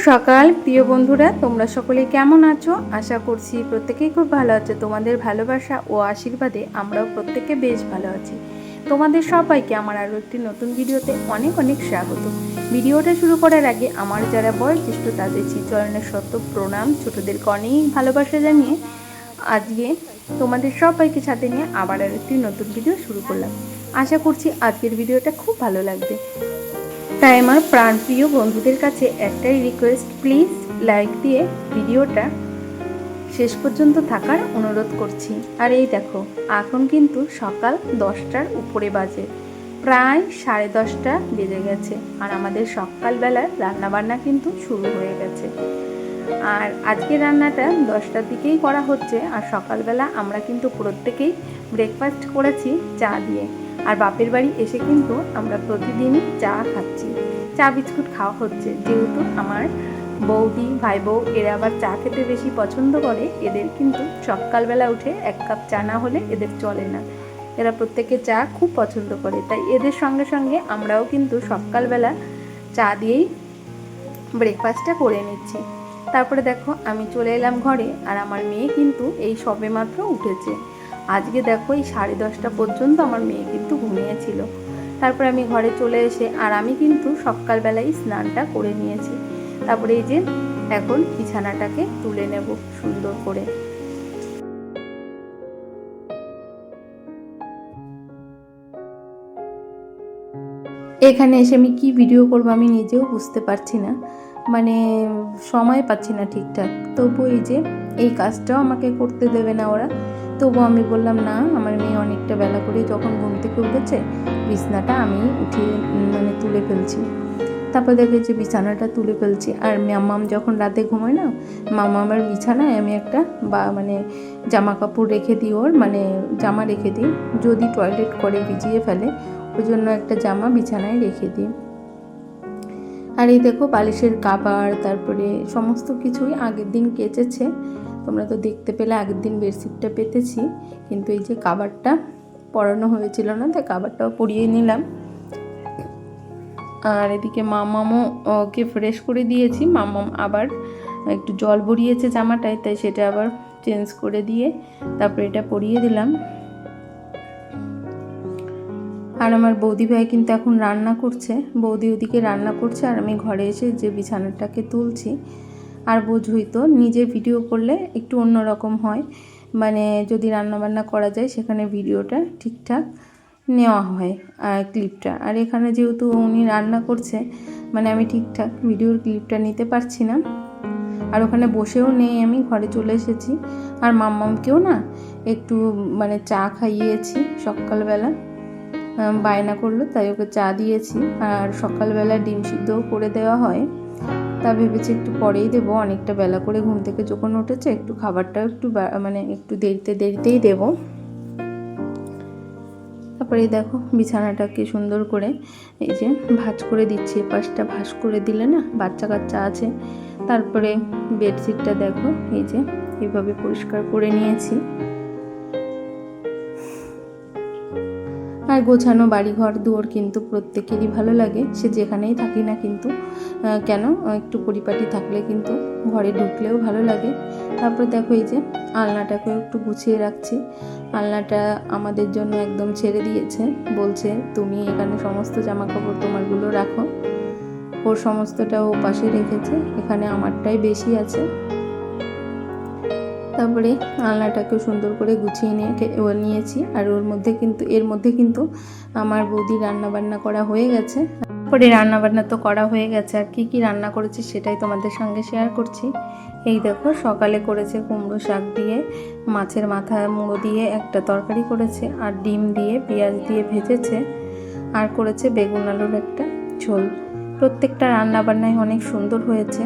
সকাল প্রিয় বন্ধুরা, তোমরা সকলে কেমন আছো? আশা করছি প্রত্যেকেই খুব ভালো আছো। তোমাদের ভালোবাসা ও আশীর্বাদে আমরাও প্রত্যেকে বেশ ভালো আছি। তোমাদের সবাইকে আমার আরও একটি নতুন ভিডিওতে অনেক অনেক স্বাগত। ভিডিওটা শুরু করার আগে আমার যারা বয়োজ্যেষ্ঠ তাদের শ্রীচরণের শত প্রণাম, ছোটদেরকে অনেক ভালোবাসা জানিয়ে আজকে তোমাদের সবাইকে সাথে নিয়ে আবার আর একটি নতুন ভিডিও শুরু করলাম। আশা করছি আজকের ভিডিওটা খুব ভালো লাগবে। তাই আমার প্রাণপ্রিয় বন্ধুদের কাছে একটাই রিকোয়েস্ট, প্লিজ লাইক দিয়ে ভিডিওটা শেষ পর্যন্ত থাকার অনুরোধ করছি। আর এই দেখো, এখন কিন্তু সকাল 10টার উপরে বাজে, প্রায় 10:30 বেজে গেছে। আর আমাদের সকালবেলার রান্নাবান্না কিন্তু শুরু হয়ে গেছে। আর আজকে রান্নাটা 10টার দিকেই করা হচ্ছে। আর সকালবেলা আমরা কিন্তু প্রত্যেকেই ব্রেকফাস্ট করেছি চা দিয়ে। আর বাপের বাড়ি এসে কিন্তু আমরা প্রতিদিনই চা খাচ্ছি, চা বিস্কুট খাওয়া হচ্ছে। যেহেতু আমার বৌদি ভাই বউ এরা আবার চা খেতে বেশি পছন্দ করে, এদের কিন্তু সকালবেলা উঠে 1 কাপ চা না হলে এদের চলে না। এরা প্রত্যেকে চা খুব পছন্দ করে, তাই এদের সঙ্গে সঙ্গে আমরাও কিন্তু সকালবেলা চা দিয়েই ব্রেকফাস্টটা করে নিচ্ছি। তারপরে দেখো আমি চলে এলাম ঘরে। আর আমার মেয়ে কিন্তু এই সবে মাত্র উঠেছে। আজকে দেখো এই 10:30 পর্যন্ত আমার মেয়ে কিন্তু ঘুমিয়েছিল। তারপরে আমি ঘরে চলে এসে আর আমি কিন্তু সকালবেলায় স্নানটা করে নিয়েছি। তারপরে এই যে এখন বিছানাটাকে তুলে নেব সুন্দর করে। এখানে এসে আমি কি ভিডিও করব আমি নিজেও বুঝতে পারছি না, মানে সময় পাচ্ছি না ঠিকঠাক। তবু এই যে এই কাজটাও আমাকে করতে দেবে না ওরা। তবু আমি বললাম না, আমার মেয়ে অনেকটা বেলা করে যখন ঘুম থেকে উঠেছে বিছানাটা আমি উঠিয়ে তুলে ফেলছি। তারপর দেখে যে বিছানাটা তুলে ফেলছি। আর মাম্মাম যখন রাতে ঘুমায় না, মাম্মামের বিছানায় আমি একটা জামা কাপড় রেখে দিই, ওর জামা রেখে দিই, যদি টয়লেট করে ভিজিয়ে ফেলে ওই জন্য একটা জামা বিছানায় রেখে দিই। আর এই দেখো বালিশের কাভার, তারপরে সমস্ত কিছুই আগের দিন কেচেছে। তোমরা তো দেখতে পেলে আগের দিন বেডশিটটা পেতেছি, কিন্তু এই যে কাভারটা পরানো হয়েছিল না, তাই কাভারটাও পরিয়ে নিলাম। আর এদিকে মাম্মামও ওকে ফ্রেশ করে দিয়েছি। মাম্মাম আবার একটু জল ভরিয়েছে জামাটায়, তাই সেটা আবার চেঞ্জ করে দিয়ে তারপরে এটা পরিয়ে দিলাম। আর আমার বৌদি ভাই কিন্তু এখন রান্না করছে, বৌদি ওদিকে রান্না করছে আর আমি ঘরে এসে যে বিছানাটাকে তুলছি। আর বোঝই তো, নিজে ভিডিও করলে একটু অন্যরকম হয়, যদি রান্নাবান্না করা যায় সেখানে ভিডিওটা ঠিকঠাক নেওয়া হয় আর ক্লিপটা। আর এখানে যেহেতু উনি রান্না করছে, আমি ঠিকঠাক ভিডিওর ক্লিপটা নিতে পারছি না। আর ওখানে বসেও নেই, আমি ঘরে চলে এসেছি। আর মাম্মামকেও না একটু চা খাইয়েছি সকালবেলা, বায়না করলো তাই ওকে চা দিয়েছি। আর সকালবেলা ডিম সিদ্ধও করে দেওয়া হয়, তা ভেবেছি একটু পরেই দেবো। অনেকটা বেলা করে ঘুম থেকে যখন উঠেছে, একটু খাবারটাও একটু দেরিতেই দেবো। তারপরে দেখো বিছানাটাকে সুন্দর করে এই যে ভাঁজ করে দিচ্ছি। পাশটা ভাঁজ করে দিলে না বাচ্চা কাচ্চা আছে। তারপরে বেডশিটটা দেখো এই যে এইভাবে পরিষ্কার করে নিয়েছি। আর গোছানো বাড়িঘর দুয়ার কিন্তু প্রত্যেকেরই ভালো লাগে, সে যেখানেই থাকি না কিন্তু কেন, একটু পরিপাটি থাকলে কিন্তু ঘরে ঢুকলেও ভালো লাগে। তারপর দেখো এই যে আলনাটাকেও একটু গুছিয়ে রাখছি। আলনাটা আমাদের জন্য একদম ছেড়ে দিয়েছে, বলছে তুমি এখানে সমস্ত জামা কাপড় তোমারগুলো রাখো। ওর সমস্তটা ও পাশে রেখেছে, এখানে আমারটাই বেশি আছে। তারপরে আলনাটাকে সুন্দর করে গুছিয়ে নিয়েছি। আর এর মধ্যে কিন্তু আমার বৌদি রান্নাবান্না করা হয়ে গেছে। তারপরে রান্নাবান্না তো করা হয়ে গেছে, আর কি রান্না করেছি সেটাই তোমাদের সঙ্গে শেয়ার করছি। এই দেখো সকালে করেছে কুমড়ো শাক দিয়ে মাছের মাথা মুড়ো দিয়ে একটা তরকারি করেছে, আর ডিম দিয়ে পেঁয়াজ দিয়ে ভেজেছে, আর করেছে বেগুন আলুর একটা ঝোল। প্রত্যেকটা রান্নাবান্নাই অনেক সুন্দর হয়েছে।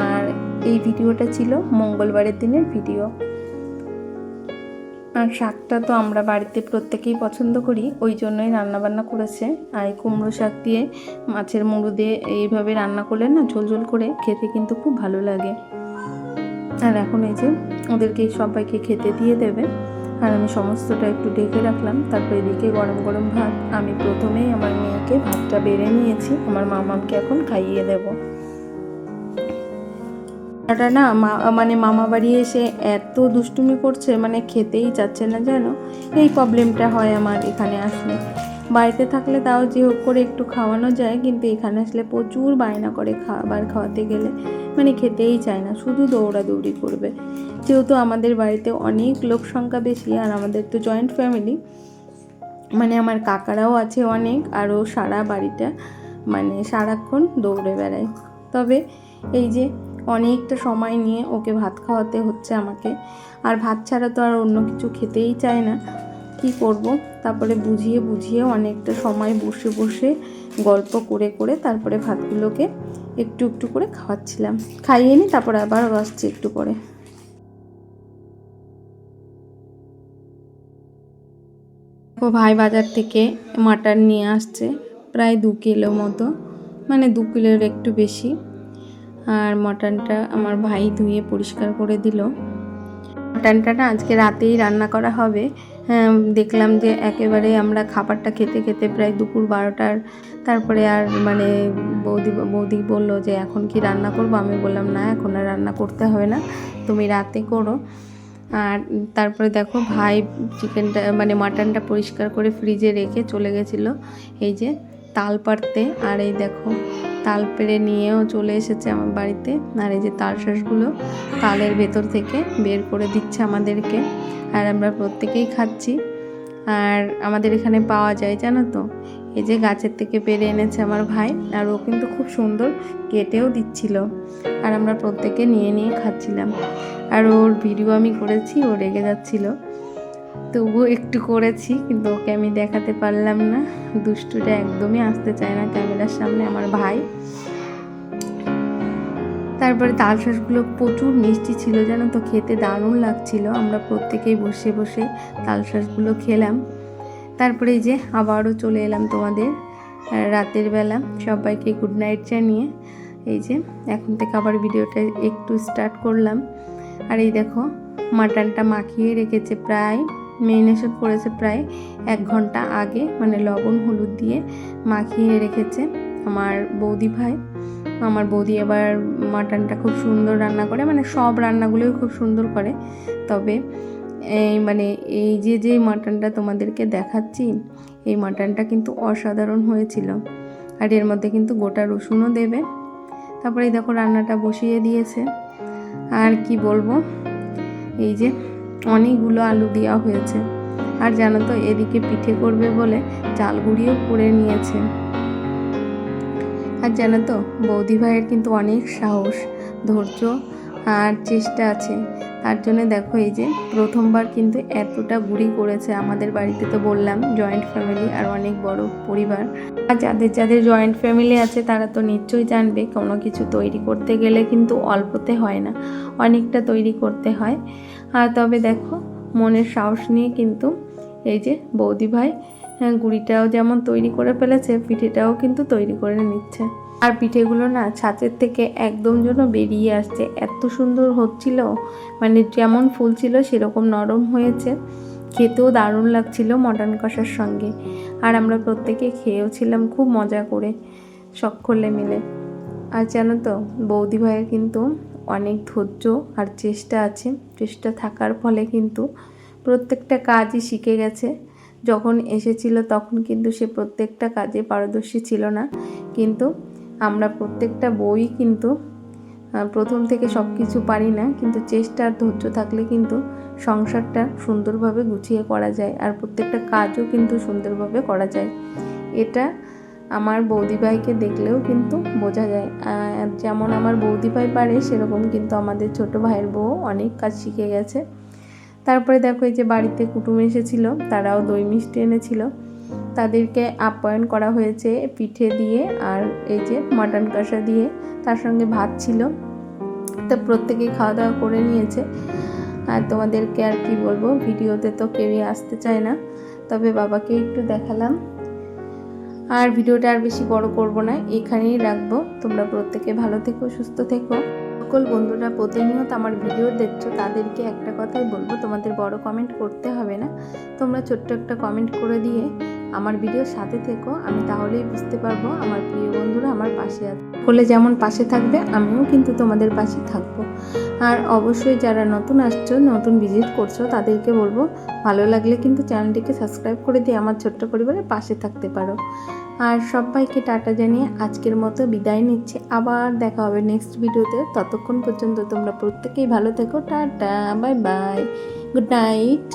আর এই ভিডিওটা ছিল মঙ্গলবারের দিনের ভিডিও। আর শাকটা তো আমরা বাড়িতে প্রত্যেকেই পছন্দ করি, ওই জন্যই রান্নাবান্না করেছে। আর কুমড়ো শাক দিয়ে মাছের মুড়ো দিয়ে এইভাবে রান্না করলে না ঝোল ঝোল করে খেতে কিন্তু খুব ভালো লাগে। আর এখন এই যে ওদেরকে সবাইকে খেতে দিয়ে দেবে। আর আমি সমস্তটা একটু ঢেকে রাখলাম। তারপর এদিকে গরম গরম ভাত, আমি প্রথমেই আমার মেয়েকে ভাতটা বেড়ে নিয়েছি, আমার মামামকে এখন খাইয়ে দেব। এটা না মানে মামা বাড়ি এসে এত দুষ্টুমি করছে, মানে খেতেই চাচ্ছে না জানো। এই প্রবলেমটা হয় আমার এখানে আসলে। বাড়িতে থাকলে তাও যে হোক করে একটু খাওয়ানো যায়, কিন্তু এখানে আসলে প্রচুর বায়না করে খাবার খাওয়াতে গেলে, মানে খেতেই চায় না, শুধু দৌড়াদৌড়ি করবে। যেহেতু আমাদের বাড়িতে অনেক লোক সংখ্যা বেশি, আর আমাদের তো জয়েন্ট ফ্যামিলি, মানে আমার কাকারাও আছে অনেক, আরও সারা বাড়িটা মানে সারাক্ষণ দৌড়ে বেড়ায়। তবে এই যে অনেকটা সময় নিয়ে ওকে ভাত খাওয়াতে হচ্ছে আমাকে, আর ভাত ছাড়া তো আর অন্য কিছু খেতেই চায় না। কি করব, তারপরে বুঝিয়ে বুঝিয়ে অনেকটা সময় বসে বসে গল্প করে করে তারপরে ভাতগুলোকে একটু একটু করে খাওয়াচ্ছিলাম। খাইয়ে নি, তারপরে আবার আসছি একটু পরে। ও ভাই বাজার থেকে মাটন নিয়ে আসছে, প্রায় 2 কিলো মতো, মানে 2 কিলোর একটু বেশি। আর মাটনটা আমার ভাই ধুয়ে পরিষ্কার করে দিল। মাটনটা না আজকে রাতেই রান্না করা হবে। দেখলাম যে একেবারে আমরা খাবারটা খেতে খেতে প্রায় দুপুর 12টার, তারপরে আর মানে বৌদি বললো যে এখন কি রান্না করবো। আমি বললাম না, এখন আর রান্না করতে হবে না, তুমি রাতে করো। আর তারপরে দেখো ভাই চিকেনটা মানে মাটনটা পরিষ্কার করে ফ্রিজে রেখে চলে গেছিলো এই যে তাল পাড়তে। আর এই দেখো তাল পেড়ে নিয়েও চলে এসেছে আমার বাড়িতে। আর এই যে তালশাঁসগুলো তালের ভেতর থেকে বের করে দিচ্ছে আমাদেরকে, আর আমরা প্রত্যেকেই খাচ্ছি। আর আমাদের এখানে পাওয়া যায় জানো তো, এই যে গাছের থেকে পেড়ে এনেছে আমার ভাই, আর ও কিন্তু খুব সুন্দর কেটেও দিচ্ছিল, আর আমরা প্রত্যেকে নিয়ে নিয়ে খাচ্ছিলাম। আর ওর ভিডিও আমি করেছি, ও রেগে যাচ্ছিল, তবুও একটু করেছি, কিন্তু ওকে আমি দেখাতে পারলাম না। দুষ্টুটা একদমই আসতে চায় না ক্যামেরার সামনে আমার ভাই। তারপরে তালশাঁসগুলো প্রচুর মিষ্টি ছিল জানো তো, খেতে দারুণ লাগছিল। আমরা প্রত্যেকেই বসে বসে তালশাঁসগুলো খেলাম। তারপরে এই যে আবারও চলে এলাম তোমাদের রাতের বেলা, সবাইকে গুড নাইট জানিয়ে এই যে এখন থেকে আবার ভিডিওটা একটু স্টার্ট করলাম। আর এই দেখো মাটনটা মাখিয়ে রেখেছে, প্রায় মেরিনেশন করেছে প্রায় 1 ঘন্টা আগে, মানে লবণ হলুদ দিয়ে মাখিয়ে রেখেছে আমার বৌদি ভাই। আমার বৌদি আবার মাটনটা খুব সুন্দর রান্না করে, মানে সব রান্নাগুলোই খুব সুন্দর করে। তবে এই যে মাটনটা তোমাদেরকে দেখাচ্ছি, এই মাটনটা কিন্তু অসাধারণ হয়েছিল। আর এর মধ্যে কিন্তু গোটা রসুনও দেবে। তারপরে দেখো রান্নাটা বসিয়ে দিয়েছে। আর কি বলবো, এই যে অনেকগুলো আলু দেওয়া হয়েছে। আর জানো তো এদিকে পিঠে করবে বলে চাল গুঁড়িও করে নিয়েছে। আর জানো তো বৌদি ভাইয়ের কিন্তু অনেক সাহস, ধৈর্য আর চেষ্টা আছে। তার জন্য দেখো এই যে প্রথমবার কিন্তু এতটা গুঁড়ি করেছে। আমাদের বাড়িতে তো বললাম জয়েন্ট ফ্যামিলি আর অনেক বড় পরিবার, আর যাদের জয়েন্ট ফ্যামিলি আছে তারা তো নিশ্চয়ই জানবে কোনো কিছু তৈরি করতে গেলে কিন্তু অল্পতে হয় না, অনেকটা তৈরি করতে হয়। আর তবে দেখো মনের সাহস নিয়ে কিন্তু এই যে বৌদি ভাই গুঁড়িটাও যেমন তৈরি করে ফেলেছে, পিঠেটাও কিন্তু তৈরি করে নিচ্ছে। আর পিঠেগুলো না ছাঁচের থেকে একদম যেন বেরিয়ে আসছে, এত সুন্দর হচ্ছিল, মানে যেমন ফুলছিল সেরকম নরম হয়েছে, খেতেও দারুণ লাগছিল মটন কষার সঙ্গে। আর আমরা প্রত্যেকে খেয়েওছিলাম খুব মজা করে সকলে মিলে। আর জানো তো বৌদি ভাইয়ের কিন্তু অনেক ধৈর্য আর চেষ্টা আছে, চেষ্টা থাকার ফলে কিন্তু প্রত্যেকটা কাজই শিখে গেছে। যখন এসেছিল তখন কিন্তু সে প্রত্যেকটা কাজে পারদর্শী ছিল না, কিন্তু আমরা প্রত্যেকটা বই কিন্তু প্রথম থেকে সব কিছু পারি না, কিন্তু চেষ্টা আর ধৈর্য থাকলে কিন্তু সংসারটা সুন্দরভাবে গুছিয়ে করা যায়, আর প্রত্যেকটা কাজও কিন্তু সুন্দরভাবে করা যায়। এটা আমার বৌদি ভাইকে দেখলেও কিন্তু বোঝা যায়। যেমন আমার বৌদি ভাই পারে, সেরকম কিন্তু আমাদের ছোট ভাইয়ের বউ অনেক কাজ শিখে গেছে। তারপরে দেখো এই যে বাড়িতে কুটুম এসেছিল, তারাও দই মিষ্টি এনেছিল, তাদেরকে আপ্যায়ন করা হয়েছে পিঠে দিয়ে আর এই যে মাটন কষা দিয়ে, তার সঙ্গে ভাত ছিল। তো প্রত্যেকেই খাওয়া দাওয়া করে নিয়েছে। আর তোমাদেরকে আর কি বলবো, ভিডিওতে তো কেউই আসতে চায় না, তবে বাবাকে একটু দেখালাম। আর ভিডিওটা আর বেশি বড় করব না, এখানেই রাখবো। তোমরা প্রত্যেকে ভালো থেকো, সুস্থ থেকো। সকল বন্ধুরা প্রতিনিয়ত আমার ভিডিও দেখছো, তাদেরকে একটা কথাই বলবো, তোমাদের বড় কমেন্ট করতে হবে না, তোমরা ছোট্ট একটা কমেন্ট করে দিয়ে আমার ভিডিওর সাথে থেকো, আমি তাহলেই বুঝতে পারবো আমার প্রিয় বন্ধুরা আমার পাশে আছে। বলে যেমন পাশে থাকবে আমিও কিন্তু তোমাদের পাশে থাকবো। আর অবশ্যই যারা নতুন আসছো, নতুন ভিজিট করছো, তাদেরকে বলবো ভালো লাগলে কিন্তু চ্যানেলটিকে সাবস্ক্রাইব করে দিয়ে আমার ছোট্ট পরিবারের পাশে থাকতে পারো। আর সবাইকে টাটা জানিয়ে আজকের মতো বিদায় নিচ্ছি। আবার দেখা হবে নেক্সট ভিডিওতে। ততক্ষণ পর্যন্ত তোমরা প্রত্যেকেই ভালো থেকো। Tata, bye bye, good night.